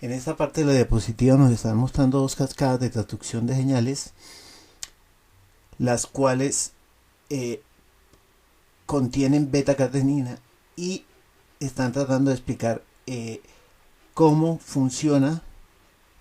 En esta parte de la diapositiva nos están mostrando dos cascadas de transducción de señales, las cuales eh, contienen beta-catenina y están tratando de explicar cómo funciona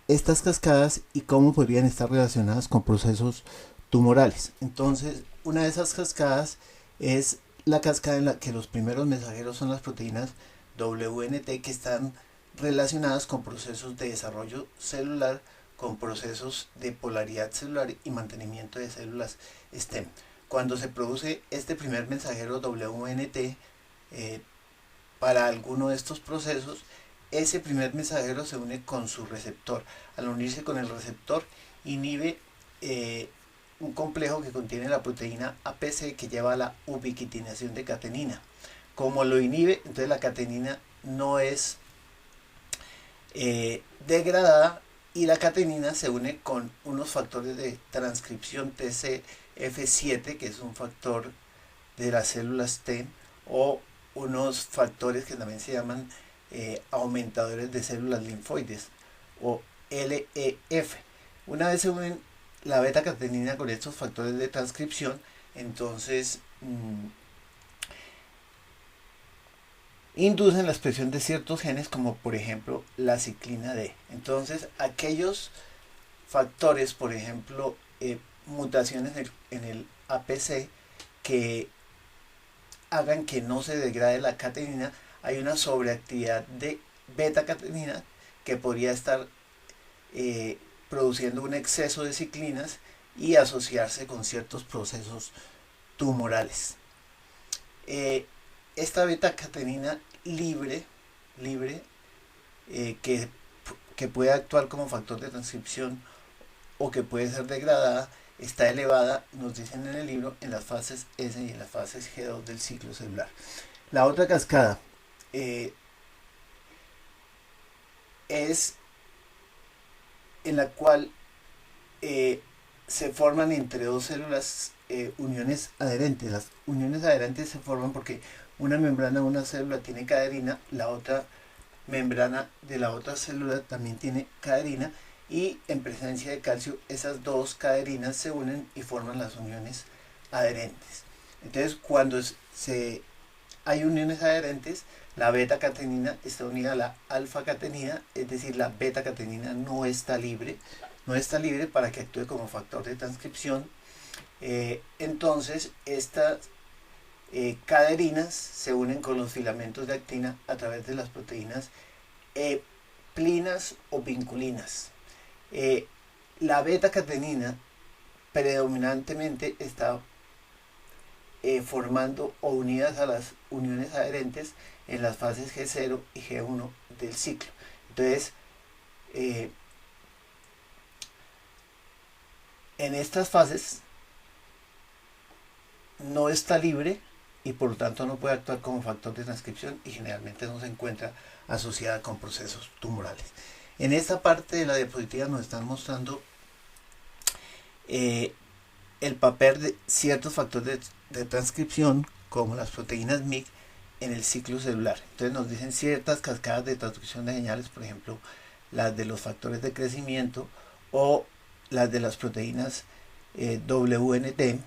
estas cascadas y cómo podrían estar relacionadas con procesos tumorales. Entonces, una de esas cascadas es la cascada en la que los primeros mensajeros son las proteínas WNT, que están relacionadas con procesos de desarrollo celular, con procesos de polaridad celular y mantenimiento de células STEM. Cuando se produce este primer mensajero WNT para alguno de estos procesos, ese primer mensajero se une con su receptor. Al unirse con el receptor, inhibe un complejo que contiene la proteína APC, que lleva a la ubiquitinación de catenina. Como lo inhibe, entonces la catenina no es degradada y la catenina se une con unos factores de transcripción TCF7, que es un factor de las células T, o unos factores que también se llaman aumentadores de células linfoides, o LEF. Una vez se unen la beta-catenina con estos factores de transcripción, entonces inducen la expresión de ciertos genes, como por ejemplo la ciclina D. Entonces, aquellos factores, por ejemplo, mutaciones en el APC, que hagan que no se degrade la catenina, hay una sobreactividad de beta-catenina que podría estar produciendo un exceso de ciclinas y asociarse con ciertos procesos tumorales. Esta beta-catenina libre que puede actuar como factor de transcripción o que puede ser degradada, está elevada, nos dicen en el libro, en las fases S y en las fases G2 del ciclo celular. La otra cascada es en la cual se forman entre dos células uniones adherentes. Las uniones adherentes se forman porque una membrana de una célula tiene caderina, la otra membrana de la otra célula también tiene caderina, y en presencia de calcio esas dos caderinas se unen y forman las uniones adherentes. Entonces, cuando hay uniones adherentes, la beta-catenina está unida a la alfa-catenina, es decir, la beta-catenina no está libre para que actúe como factor de transcripción. Entonces, estas caderinas se unen con los filamentos de actina a través de las proteínas plinas o vinculinas. La beta-catenina predominantemente está formando o unidas a las uniones adherentes en las fases G0 y G1 del ciclo. Entonces, en estas fases no está libre y por lo tanto no puede actuar como factor de transcripción y generalmente no se encuentra asociada con procesos tumorales. En esta parte de la diapositiva nos están mostrando el papel de ciertos factores de transcripción, como las proteínas MYC, en el ciclo celular. Entonces nos dicen ciertas cascadas de transducción de señales, por ejemplo, las de los factores de crecimiento o las de las proteínas WNT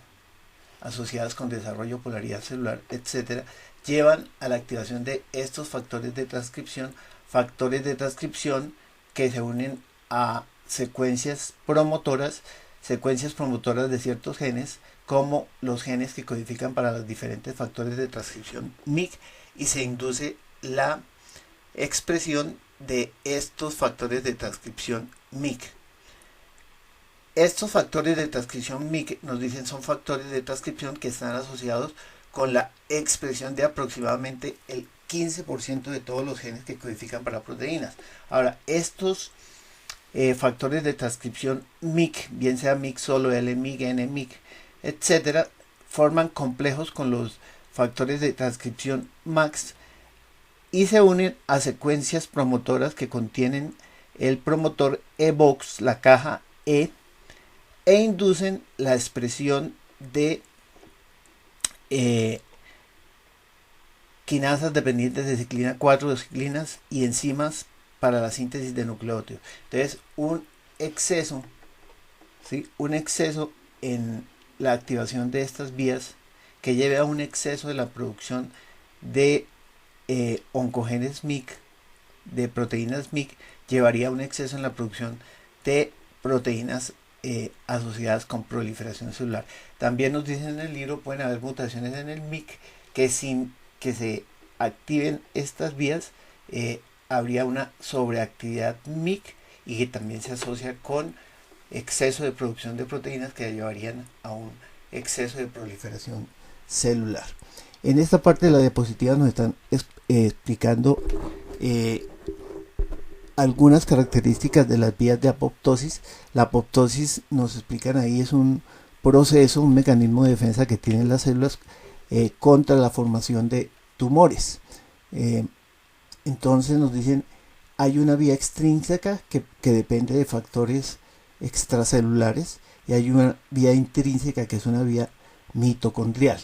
asociadas con desarrollo, polaridad celular, etc., llevan a la activación de estos factores de transcripción que se unen a secuencias promotoras de ciertos genes, como los genes que codifican para los diferentes factores de transcripción MYC, y se induce la expresión de estos factores de transcripción MYC. Estos factores de transcripción MYC, nos dicen, son factores de transcripción que están asociados con la expresión de aproximadamente el 15% de todos los genes que codifican para proteínas. Ahora, estos factores de transcripción MYC, bien sea MYC solo, L-MYC, N-MYC, etc., forman complejos con los factores de transcripción MAX y se unen a secuencias promotoras que contienen el promotor EVOX, la caja E, e inducen la expresión de quinasas dependientes de ciclina 4, de ciclinas y enzimas para la síntesis de nucleótidos. Entonces, un exceso, ¿sí? Un exceso en la activación de estas vías que lleve a un exceso de la producción de oncogenes MYC, de proteínas MYC, llevaría a un exceso en la producción de proteínas asociadas con proliferación celular. También nos dicen en el libro, pueden haber mutaciones en el MYC que sin que se activen estas vías habría una sobreactividad MYC y que también se asocia con exceso de producción de proteínas que llevarían a un exceso de proliferación celular. En esta parte de la diapositiva nos están explicando algunas características de las vías de apoptosis. La apoptosis, nos explican ahí, es un proceso, un mecanismo de defensa que tienen las células contra la formación de tumores. Entonces nos dicen, hay una vía extrínseca que depende de factores extracelulares y hay una vía intrínseca que es una vía mitocondrial.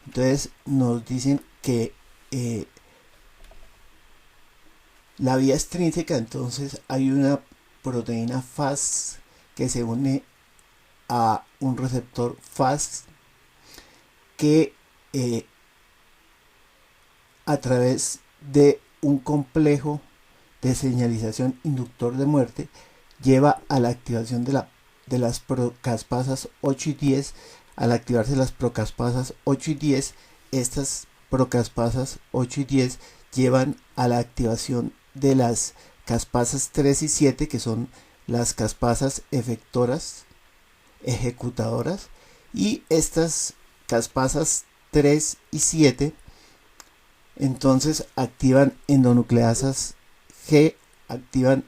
Entonces nos dicen que la vía extrínseca, entonces hay una proteína Fas que se une a un receptor Fas que a través de un complejo de señalización inductor de muerte lleva a la activación de las procaspasas 8 y 10. Al activarse las procaspasas 8 y 10, estas procaspasas 8 y 10 llevan a la activación de las caspasas 3 y 7, que son las caspasas efectoras, ejecutadoras, y estas caspasas 3 y 7 entonces activan endonucleasas G, activan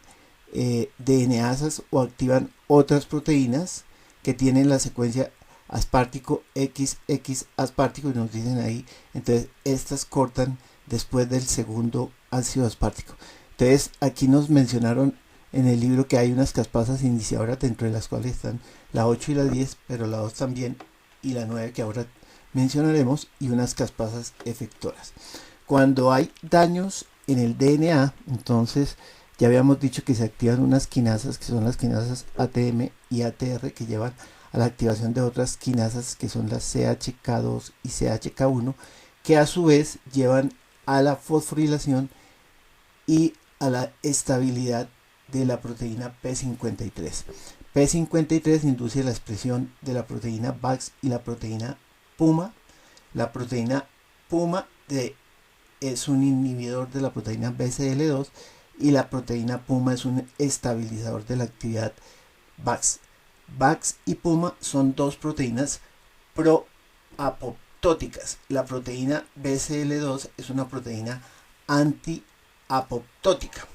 DNasas o activan otras proteínas que tienen la secuencia aspartico XX aspartico y nos dicen ahí, entonces estas cortan después del segundo ácido aspartico. Entonces aquí nos mencionaron en el libro que hay unas caspasas iniciadoras, dentro de las cuales están la 8 y la 10, pero la 2 también, y la 9 que ahora mencionaremos, y unas caspasas efectoras. Cuando hay daños en el DNA, entonces ya habíamos dicho que se activan unas quinasas que son las quinasas ATM y ATR, que llevan a la activación de otras quinasas que son las CHK2 y CHK1, que a su vez llevan a la fosforilación y a la estabilidad de la proteína P53. P53 induce la expresión de la proteína VAX y la proteína PUMA. La proteína PUMA es un inhibidor de la proteína BCL2 y la proteína PUMA es un estabilizador de la actividad VAX. VAX y PUMA son dos proteínas proapoptóticas. La proteína BCL2 es una proteína antiapoptótica.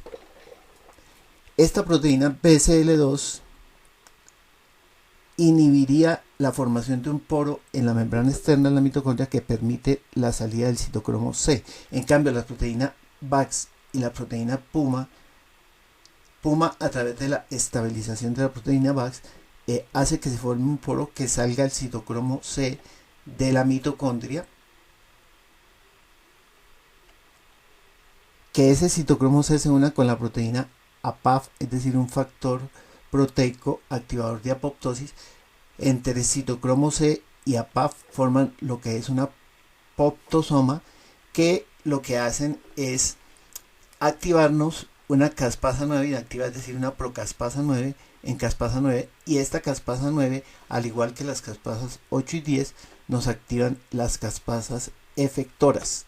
Esta proteína BCL2 inhibiría la formación de un poro en la membrana externa de la mitocondria que permite la salida del citocromo C. En cambio, la proteína VAX y la proteína PUMA a través de la estabilización de la proteína VAX hace que se forme un poro que salga el citocromo C de la mitocondria, que ese citocromo C se una con la proteína APAF, es decir, un factor proteico activador de apoptosis. Entre citocromo C y APAF forman lo que es una apoptosoma, que lo que hacen es activarnos una caspasa 9 inactiva, es decir, una procaspasa 9 en caspasa 9, y esta caspasa 9, al igual que las caspasas 8 y 10, nos activan las caspasas efectoras,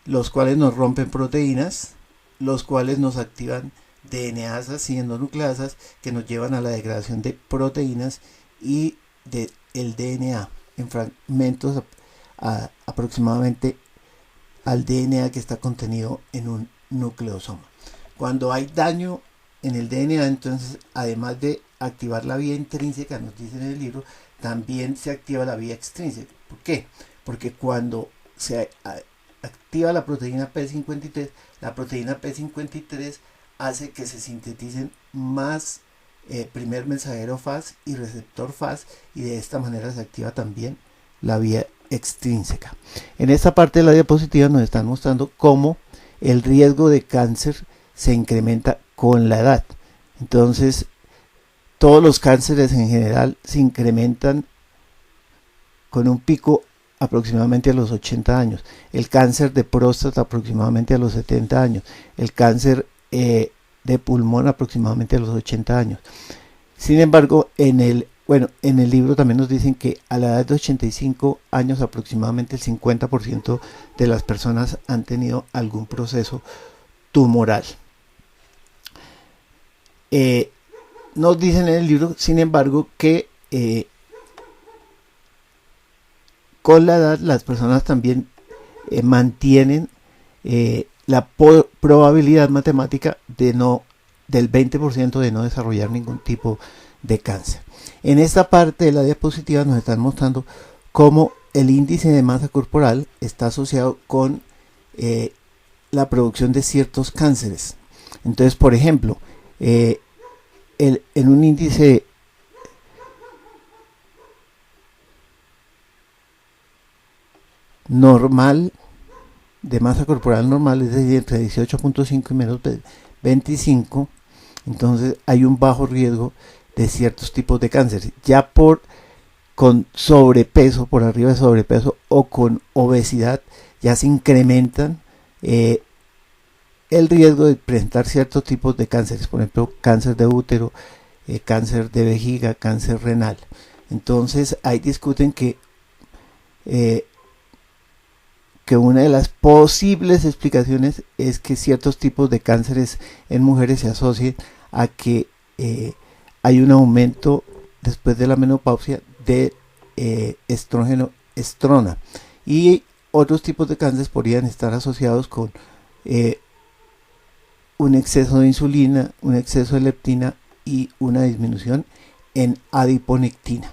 los cuales nos rompen proteínas, los cuales nos activan DNasas y endonucleasas que nos llevan a la degradación de proteínas y del DNA en fragmentos aproximadamente al DNA que está contenido en un nucleosoma. Cuando hay daño en el DNA, entonces, además de activar la vía intrínseca, nos dice en el libro, también se activa la vía extrínseca. ¿Por qué? Porque cuando se activa la proteína P53, la proteína P53 hace que se sinteticen más primer mensajero Fas y receptor Fas, y de esta manera se activa también la vía extrínseca. En esta parte de la diapositiva nos están mostrando cómo el riesgo de cáncer se incrementa con la edad. Entonces, todos los cánceres en general se incrementan con un pico aproximadamente a los 80 años. El cáncer de próstata aproximadamente a los 70 años. El cáncer de pulmón aproximadamente a los 80 años. Sin embargo, en el libro también nos dicen que a la edad de 85 años aproximadamente el 50% de las personas han tenido algún proceso tumoral. Nos dicen en el libro, sin embargo, que con la edad las personas también mantienen la probabilidad matemática del 20% de no desarrollar ningún tipo de cáncer. En esta parte de la diapositiva nos están mostrando cómo el índice de masa corporal está asociado con la producción de ciertos cánceres. Entonces, por ejemplo, en un índice normal, de masa corporal normal, es decir, entre 18.5 y menos 25, entonces hay un bajo riesgo de ciertos tipos de cáncer. Ya con sobrepeso, por arriba de sobrepeso o con obesidad, ya se incrementan el riesgo de presentar ciertos tipos de cánceres, por ejemplo, cáncer de útero, cáncer de vejiga, cáncer renal. Entonces ahí discuten que una de las posibles explicaciones es que ciertos tipos de cánceres en mujeres se asocien a que hay un aumento después de la menopausia de estrógeno, estrona, y otros tipos de cánceres podrían estar asociados con un exceso de insulina, un exceso de leptina y una disminución en adiponectina.